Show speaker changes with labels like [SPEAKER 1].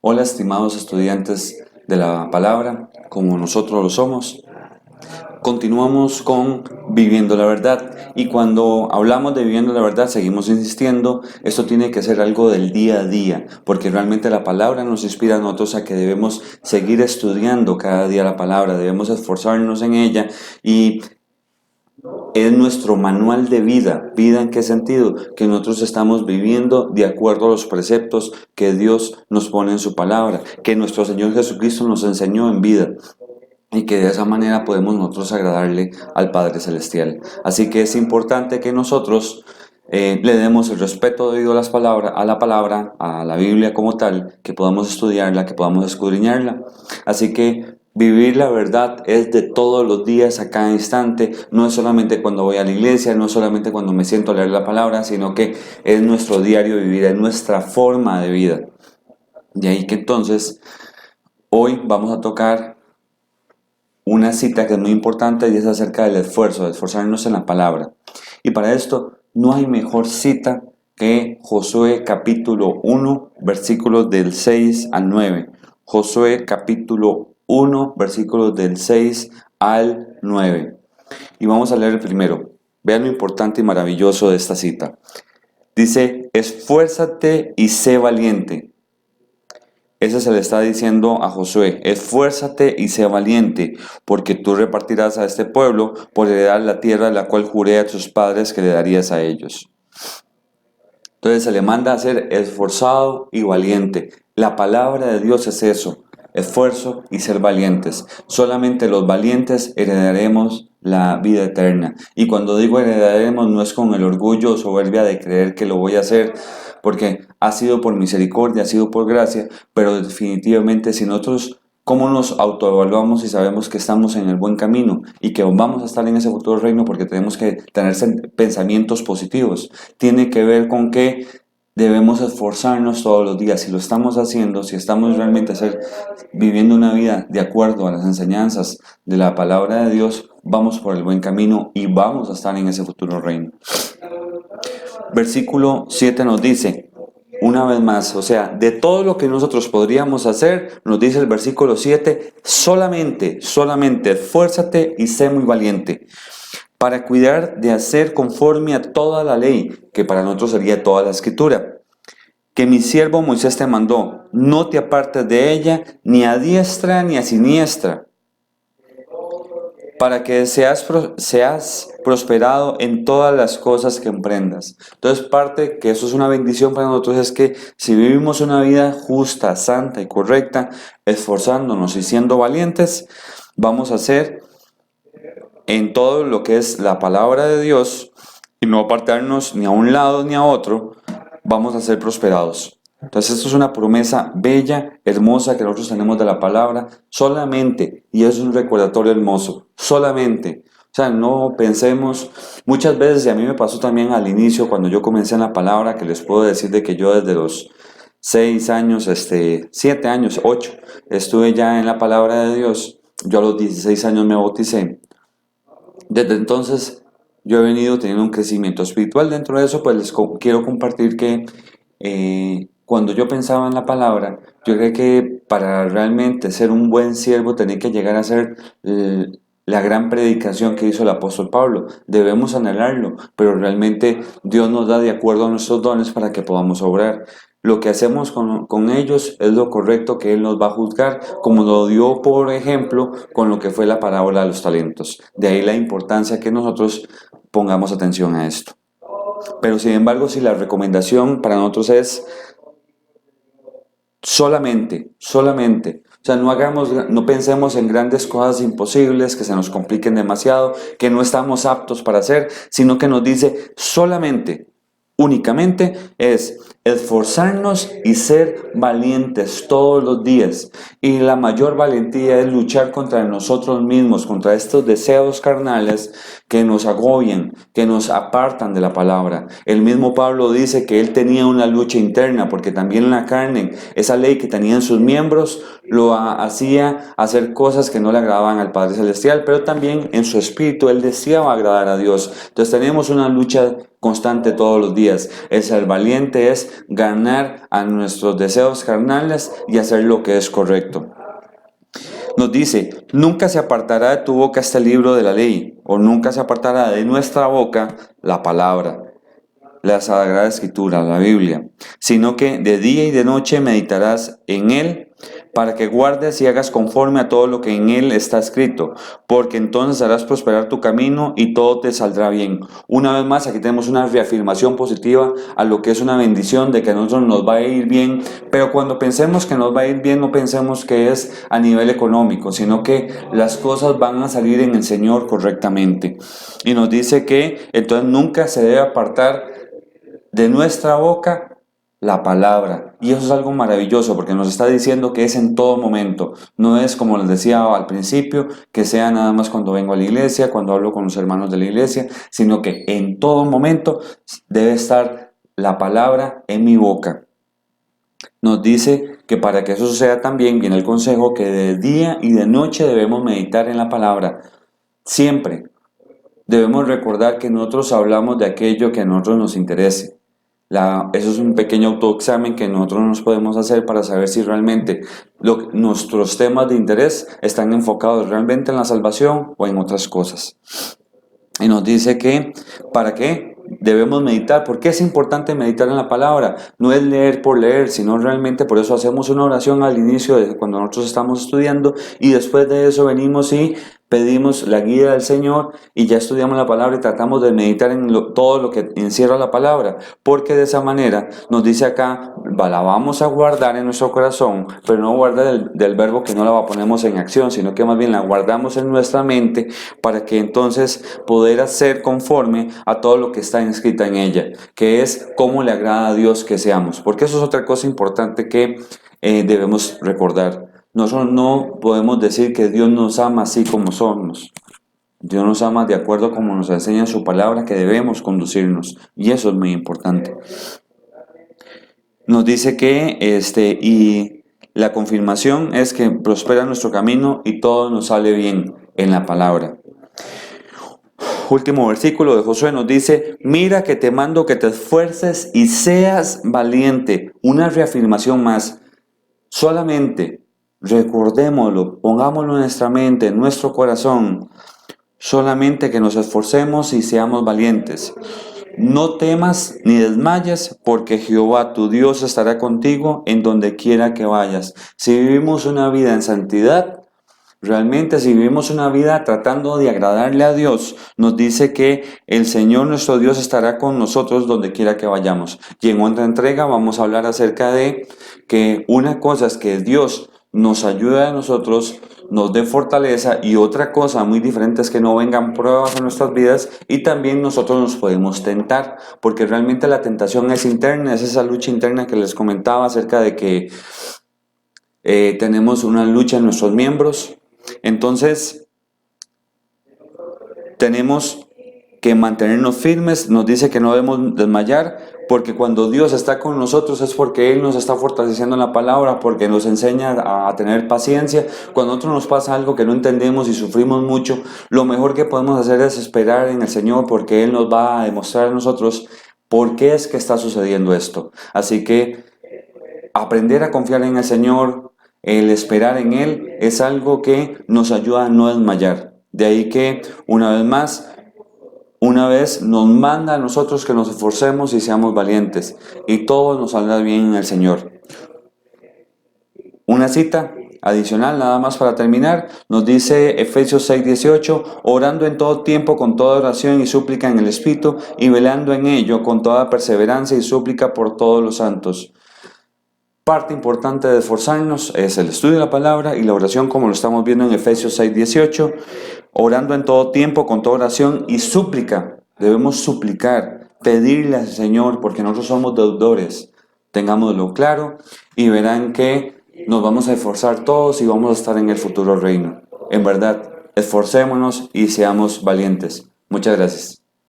[SPEAKER 1] Hola, estimados estudiantes de la palabra, como nosotros lo somos. Continuamos con Viviendo la Verdad. Y cuando hablamos de Viviendo la Verdad, seguimos insistiendo, esto tiene que ser algo del día a día, porque realmente la palabra nos inspira a nosotros a que debemos seguir estudiando cada día la palabra, debemos esforzarnos en ella y es nuestro manual de vida. ¿Vida en qué sentido? Que nosotros estamos viviendo de acuerdo a los preceptos que Dios nos pone en su palabra, que nuestro Señor Jesucristo nos enseñó en vida. Y que de esa manera podemos nosotros agradarle al Padre Celestial. Así que es importante que nosotros le demos el respeto debido a las palabras, a la palabra, a la Biblia como tal, que podamos estudiarla, que podamos escudriñarla. Así que vivir la verdad es de todos los días, a cada instante. No es solamente cuando voy a la iglesia, no es solamente cuando me siento a leer la palabra, sino que es nuestro diario vivir, es nuestra forma de vida. De ahí que entonces hoy vamos a tocar una cita que es muy importante y es acerca del esfuerzo, de esforzarnos en la palabra. Y para esto no hay mejor cita que Josué capítulo 1, versículos del 6 al 9. Josué capítulo 1, versículos del 6 al 9. Y vamos a leer el primero. Vean lo importante y maravilloso de esta cita. Dice, esfuérzate y sé valiente. Ese se le está diciendo a Josué, esfuérzate y sé valiente, porque tú repartirás a este pueblo por heredar la tierra la cual juré a tus padres que le darías a ellos. Entonces se le manda a ser esforzado y valiente. La palabra de Dios es eso, esfuerzo y ser valientes. Solamente los valientes heredaremos la vida eterna. Y cuando digo heredaremos no es con el orgullo o soberbia de creer que lo voy a hacer, porque ha sido por misericordia, ha sido por gracia, pero definitivamente si nosotros, ¿cómo nos autoevaluamos y sabemos que estamos en el buen camino y que vamos a estar en ese futuro reino? Porque tenemos que tener pensamientos positivos. Tiene que ver con que debemos esforzarnos todos los días. Si lo estamos haciendo, si estamos realmente viviendo una vida de acuerdo a las enseñanzas de la palabra de Dios, vamos por el buen camino y vamos a estar en ese futuro reino. Versículo 7 nos dice, una vez más, o sea, de todo lo que nosotros podríamos hacer, nos dice el versículo 7, solamente, esfuérzate y sé muy valiente, para cuidar de hacer conforme a toda la ley, que para nosotros sería toda la escritura, que mi siervo Moisés te mandó, no te apartes de ella, ni a diestra ni a siniestra, para que seas prosperado en todas las cosas que emprendas. Entonces, parte que eso es una bendición para nosotros es que si vivimos una vida justa, santa y correcta, esforzándonos y siendo valientes, vamos a hacer en todo lo que es la palabra de Dios y no apartarnos ni a un lado ni a otro, vamos a ser prosperados. Entonces esto es una promesa bella, hermosa que nosotros tenemos de la palabra solamente, y es un recordatorio hermoso, solamente. O sea, no pensemos, muchas veces, y a mí me pasó también al inicio cuando yo comencé en la palabra, que les puedo decir de que yo desde los 6 años, 7 años, 8, estuve ya en la palabra de Dios. Yo a los 16 años me bauticé. Desde entonces yo he venido teniendo un crecimiento espiritual. Dentro de eso, pues les quiero compartir que cuando yo pensaba en la palabra, yo creo que para realmente ser un buen siervo tenía que llegar a ser la gran predicación que hizo el apóstol Pablo. Debemos anhelarlo, pero realmente Dios nos da de acuerdo a nuestros dones para que podamos obrar. Lo que hacemos con ellos es lo correcto que Él nos va a juzgar, como lo dio por ejemplo con lo que fue la parábola de los talentos. De ahí la importancia que nosotros pongamos atención a esto. Pero sin embargo, si la recomendación para nosotros es solamente. O sea, no pensemos en grandes cosas imposibles que se nos compliquen demasiado, que no estamos aptos para hacer, sino que nos dice solamente, únicamente es esforzarnos y ser valientes todos los días. Y la mayor valentía es luchar contra nosotros mismos, contra estos deseos carnales que nos agobian, que nos apartan de la palabra. El mismo Pablo dice que él tenía una lucha interna, porque también la carne, esa ley que tenía en sus miembros, lo hacía hacer cosas que no le agradaban al Padre Celestial, pero también en su espíritu él deseaba agradar a Dios. Entonces tenemos una lucha constante todos los días. El ser valiente es es ganar a nuestros deseos carnales y hacer lo que es correcto. Nos dice, nunca se apartará de tu boca este libro de la ley, o nunca se apartará de nuestra boca la palabra, la Sagrada Escritura, la Biblia, sino que de día y de noche meditarás en él, para que guardes y hagas conforme a todo lo que en él está escrito, porque entonces harás prosperar tu camino y todo te saldrá bien. Una vez más, aquí tenemos una reafirmación positiva a lo que es una bendición de que a nosotros nos va a ir bien, pero cuando pensemos que nos va a ir bien, no pensemos que es a nivel económico, sino que las cosas van a salir en el Señor correctamente. Y nos dice que entonces nunca se debe apartar de nuestra boca la palabra. Y eso es algo maravilloso porque nos está diciendo que es en todo momento. No es como les decía al principio, que sea nada más cuando vengo a la iglesia, cuando hablo con los hermanos de la iglesia, sino que en todo momento debe estar la palabra en mi boca. Nos dice que para que eso suceda también viene el consejo que de día y de noche debemos meditar en la palabra. Siempre debemos recordar que nosotros hablamos de aquello que a nosotros nos interese. Eso es un pequeño autoexamen que nosotros nos podemos hacer para saber si realmente nuestros temas de interés están enfocados realmente en la salvación o en otras cosas. Y nos dice que, ¿para qué? Debemos meditar. ¿Por qué es importante meditar en la palabra? No es leer por leer, sino realmente por eso hacemos una oración al inicio de cuando nosotros estamos estudiando y después de eso venimos y pedimos la guía del Señor y ya estudiamos la palabra y tratamos de meditar en todo lo que encierra la palabra, porque de esa manera nos dice acá, la vamos a guardar en nuestro corazón, pero no guardar del verbo que no la ponemos en acción, sino que más bien la guardamos en nuestra mente para que entonces poder hacer conforme a todo lo que está escrita en ella, que es cómo le agrada a Dios que seamos, porque eso es otra cosa importante que debemos recordar. Nosotros no podemos decir que Dios nos ama así como somos. Dios nos ama de acuerdo como nos enseña su palabra que debemos conducirnos. Y eso es muy importante. Nos dice que y la confirmación es que prospera nuestro camino y todo nos sale bien en la palabra. Último versículo de Josué nos dice, mira que te mando que te esfuerces y seas valiente. Una reafirmación más. Solamente recordémoslo, pongámoslo en nuestra mente, en nuestro corazón, solamente que nos esforcemos y seamos valientes. No temas ni desmayes, porque Jehová tu Dios estará contigo en donde quiera que vayas. Si vivimos una vida en santidad, realmente si vivimos una vida tratando de agradarle a Dios, nos dice que el Señor nuestro Dios estará con nosotros donde quiera que vayamos. Y en otra entrega vamos a hablar acerca de que una cosa es que Dios nos ayude a nosotros, nos dé fortaleza, y otra cosa muy diferente es que no vengan pruebas en nuestras vidas y también nosotros nos podemos tentar, porque realmente la tentación es interna, es esa lucha interna que les comentaba acerca de que tenemos una lucha en nuestros miembros. Entonces, tenemos que mantenernos firmes. Nos dice que no debemos desmayar, porque cuando Dios está con nosotros es porque Él nos está fortaleciendo en la palabra, porque nos enseña a tener paciencia. Cuando a nosotros nos pasa algo que no entendemos y sufrimos mucho, lo mejor que podemos hacer es esperar en el Señor, porque Él nos va a demostrar a nosotros por qué es que está sucediendo esto. Así que aprender a confiar en el Señor, el esperar en Él, es algo que nos ayuda a no desmayar. De ahí que, una vez nos manda a nosotros que nos esforcemos y seamos valientes, y todo nos saldrá bien en el Señor. Una cita adicional, nada más para terminar, nos dice Efesios 6:18, orando en todo tiempo con toda oración y súplica en el Espíritu, y velando en ello con toda perseverancia y súplica por todos los santos. Parte importante de esforzarnos es el estudio de la palabra y la oración, como lo estamos viendo en Efesios 6:18, orando en todo tiempo con toda oración y súplica. Debemos suplicar, pedirle al Señor, porque nosotros somos deudores. Tengámoslo claro y verán que nos vamos a esforzar todos y vamos a estar en el futuro reino. En verdad, esforcémonos y seamos valientes. Muchas gracias.